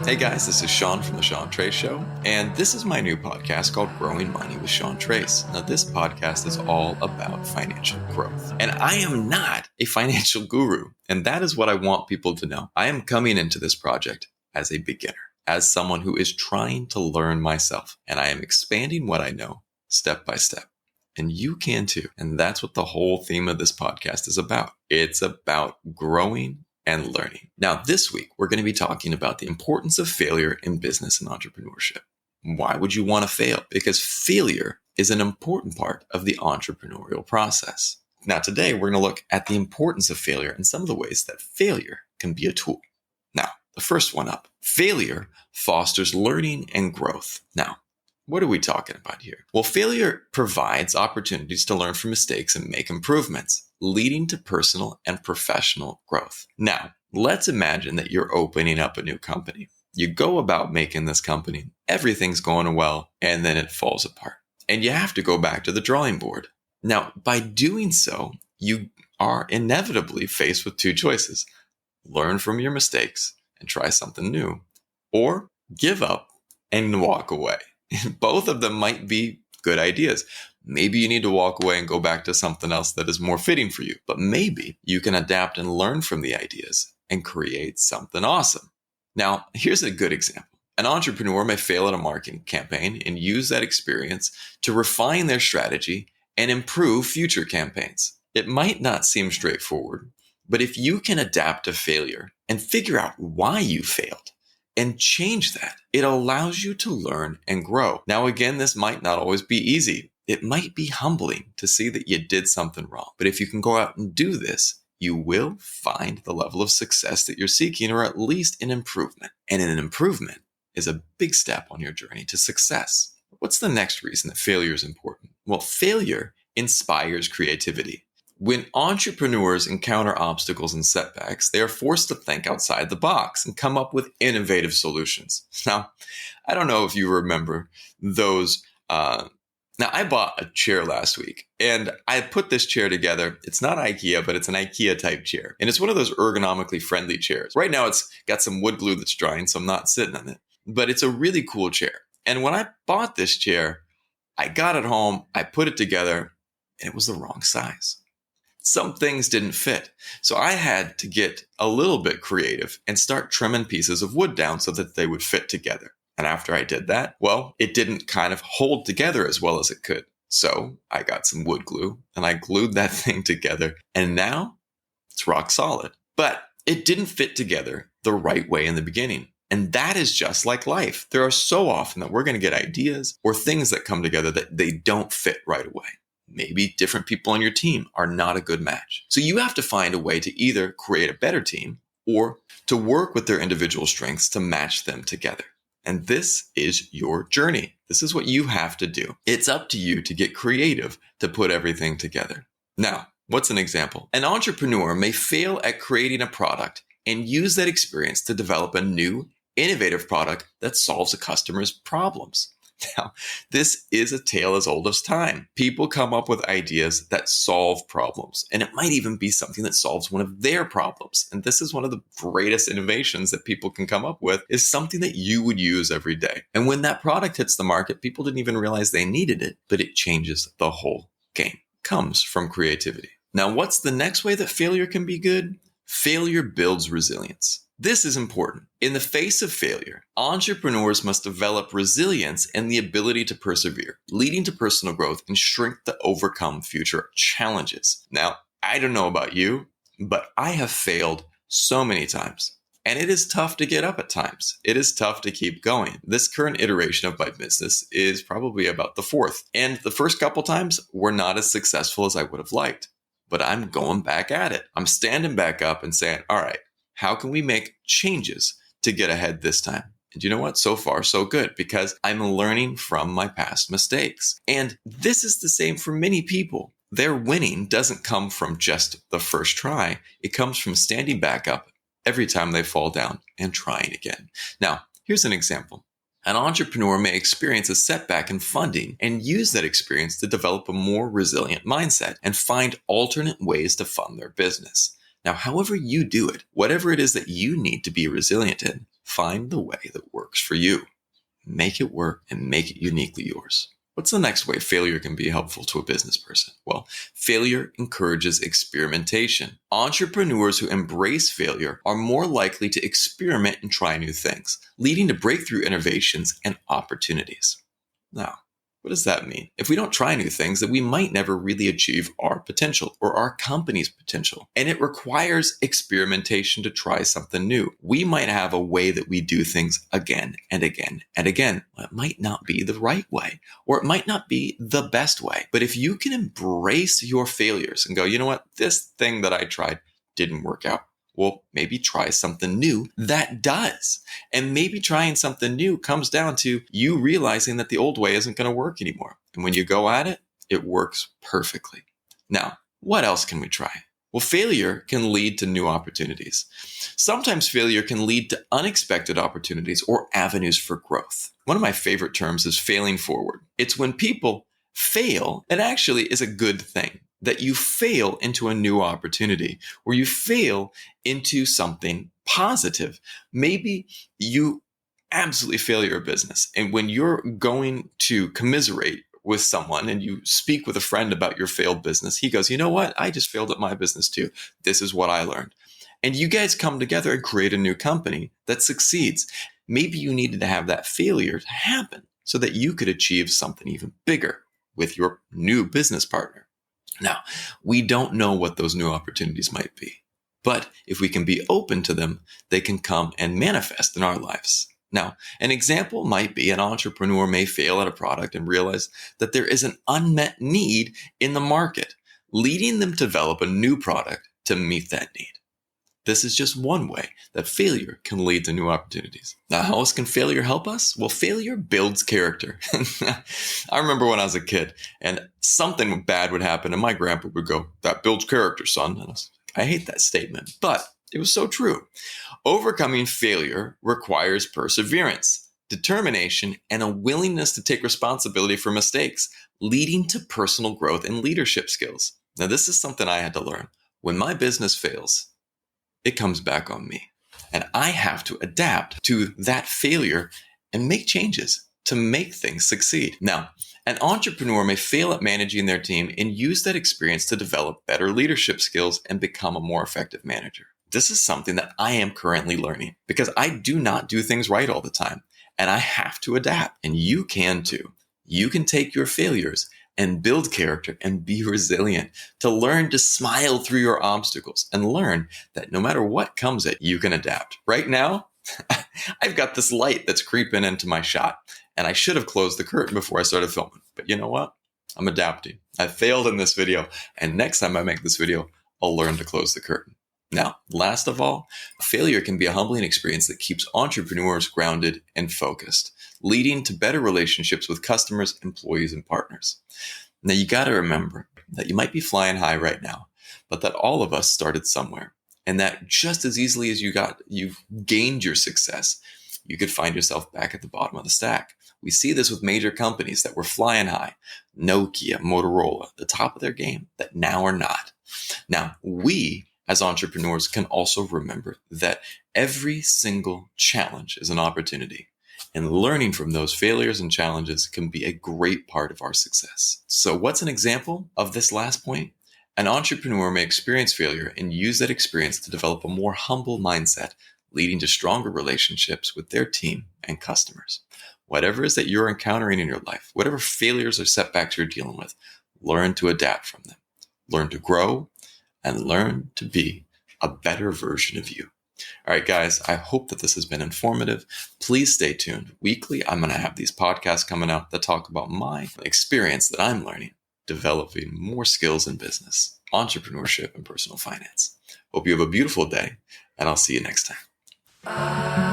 Hey guys, this is Sean from The Sean Trace Show, and this is my new podcast called Growing Money with Sean Trace. Now, this podcast is all about financial growth, and I am not a financial guru, and that is what I want people to know. I am coming into this project as a beginner, as someone who is trying to learn myself, and I am expanding what I know step by step. And you can too, and that's what the whole theme of this podcast is about. It's about growing and learning. Now, this week, we're going to be talking about the importance of failure in business and entrepreneurship. Why would you want to fail? Because failure is an important part of the entrepreneurial process. Now, today, we're going to look at the importance of failure and some of the ways that failure can be a tool. Now, the first one up, failure fosters learning and growth. Now, what are we talking about here? Well, failure provides opportunities to learn from mistakes and make improvements, leading to personal and professional growth. Now, let's imagine that you're opening up a new company. You go about making this company, everything's going well, and then it falls apart. And you have to go back to the drawing board. Now, by doing so, you are inevitably faced with two choices. Learn from your mistakes and try something new, or give up and walk away. Both of them might be good ideas. Maybe you need to walk away and go back to something else that is more fitting for you. But maybe you can adapt and learn from the ideas and create something awesome. Now, here's a good example. An entrepreneur may fail at a marketing campaign and use that experience to refine their strategy and improve future campaigns. It might not seem straightforward, but if you can adapt to failure and figure out why you failed, and change that, it allows you to learn and grow. Now, again, this might not always be easy. It might be humbling to see that you did something wrong. But if you can go out and do this, you will find the level of success that you're seeking, or at least an improvement. And an improvement is a big step on your journey to success. What's the next reason that failure is important? Well, failure inspires creativity. When entrepreneurs encounter obstacles and setbacks, they are forced to think outside the box and come up with innovative solutions. Now, I don't know if you remember those. Now, I bought a chair last week, and I put this chair together. It's not IKEA, but it's an IKEA-type chair. And it's one of those ergonomically friendly chairs. Right now, it's got some wood glue that's drying, so I'm not sitting on it. But it's a really cool chair. And when I bought this chair, I got it home, I put it together, and it was the wrong size. Some things didn't fit. So I had to get a little bit creative and start trimming pieces of wood down so that they would fit together. And after I did that, well, it didn't kind of hold together as well as it could. So I got some wood glue and I glued that thing together. And now it's rock solid. But it didn't fit together the right way in the beginning. And that is just like life. There are so often that we're going to get ideas or things that come together that they don't fit right away. Maybe different people on your team are not a good match. So you have to find a way to either create a better team or to work with their individual strengths to match them together. And this is your journey. This is what you have to do. It's up to you to get creative to put everything together. Now, what's an example? An entrepreneur may fail at creating a product and use that experience to develop a new, innovative product that solves a customer's problems. Now, this is a tale as old as time. People come up with ideas that solve problems, and it might even be something that solves one of their problems. And this is one of the greatest innovations that people can come up with, is something that you would use every day. And when that product hits the market, people didn't even realize they needed it, but it changes the whole game. It comes from creativity. Now, what's the next way that failure can be good? Failure builds resilience. This is important. In the face of failure, entrepreneurs must develop resilience and the ability to persevere, leading to personal growth and strength to overcome future challenges. Now, I don't know about you, but I have failed so many times. And it is tough to get up at times. It is tough to keep going. This current iteration of my business is probably about the fourth. And the first couple times were not as successful as I would have liked. But I'm going back at it. I'm standing back up and saying, all right, how can we make changes to get ahead this time? And you know what? So far, so good, because I'm learning from my past mistakes. And this is the same for many people. Their winning doesn't come from just the first try. It comes from standing back up every time they fall down and trying again. Now, here's an example. An entrepreneur may experience a setback in funding and use that experience to develop a more resilient mindset and find alternate ways to fund their business. Now, however you do it, whatever it is that you need to be resilient in, Find the way that works for you. Make it work and make it uniquely yours. What's the next way failure can be helpful to a business person? Well, failure encourages experimentation. Entrepreneurs who embrace failure are more likely to experiment and try new things, leading to breakthrough innovations and opportunities. Now, what does that mean? If we don't try new things, then we might never really achieve our potential or our company's potential. And it requires experimentation to try something new. We might have a way that we do things again and again and again. Well, it might not be the right way, or it might not be the best way. But if you can embrace your failures and go, you know what, this thing that I tried didn't work out. Well, maybe try something new that does. And maybe trying something new comes down to you realizing that the old way isn't going to work anymore. And when you go at it, it works perfectly. Now, what else can we try? Well, failure can lead to new opportunities. Sometimes failure can lead to unexpected opportunities or avenues for growth. One of my favorite terms is failing forward. It's when people fail, it actually is a good thing. That you fail into a new opportunity, or you fail into something positive. Maybe you absolutely fail your business. And when you're going to commiserate with someone and you speak with a friend about your failed business, he goes, you know what? I just failed at my business too. This is what I learned. And you guys come together and create a new company that succeeds. Maybe you needed to have that failure to happen so that you could achieve something even bigger with your new business partner. Now, we don't know what those new opportunities might be, but if we can be open to them, they can come and manifest in our lives. Now, an example might be an entrepreneur may fail at a product and realize that there is an unmet need in the market, leading them to develop a new product to meet that need. This is just one way that failure can lead to new opportunities. Now, how else can failure help us? Well, failure builds character. I remember when I was a kid and something bad would happen and my grandpa would go, that builds character, son. And I hate that statement, but it was so true. Overcoming failure requires perseverance, determination, and a willingness to take responsibility for mistakes, leading to personal growth and leadership skills. Now, this is something I had to learn. When my business fails, it comes back on me. And I have to adapt to that failure and make changes to make things succeed. Now, an entrepreneur may fail at managing their team and use that experience to develop better leadership skills and become a more effective manager. This is something that I am currently learning because I do not do things right all the time. And I have to adapt. And you can too. You can take your failures and build character and be resilient, to learn to smile through your obstacles and learn that no matter what comes at you, can adapt. Right now, I've got this light that's creeping into my shot and I should have closed the curtain before I started filming. But you know what? I'm adapting. I failed in this video and next time I make this video, I'll learn to close the curtain. Now, last of all, failure can be a humbling experience that keeps entrepreneurs grounded and focused, leading to better relationships with customers, employees, and partners. Now, you got to remember that you might be flying high right now, but that all of us started somewhere. And that just as easily as you've gained your success, you could find yourself back at the bottom of the stack. We see this with major companies that were flying high, Nokia, Motorola, the top of their game, that now are not. Now, we as entrepreneurs can also remember that every single challenge is an opportunity. And learning from those failures and challenges can be a great part of our success. So what's an example of this last point? An entrepreneur may experience failure and use that experience to develop a more humble mindset, leading to stronger relationships with their team and customers. Whatever it is that you're encountering in your life, whatever failures or setbacks you're dealing with, learn to adapt from them. Learn to grow and learn to be a better version of you. All right, guys, I hope that this has been informative. Please stay tuned. Weekly, I'm going to have these podcasts coming out that talk about my experience that I'm learning, developing more skills in business, entrepreneurship, and personal finance. Hope you have a beautiful day, and I'll see you next time.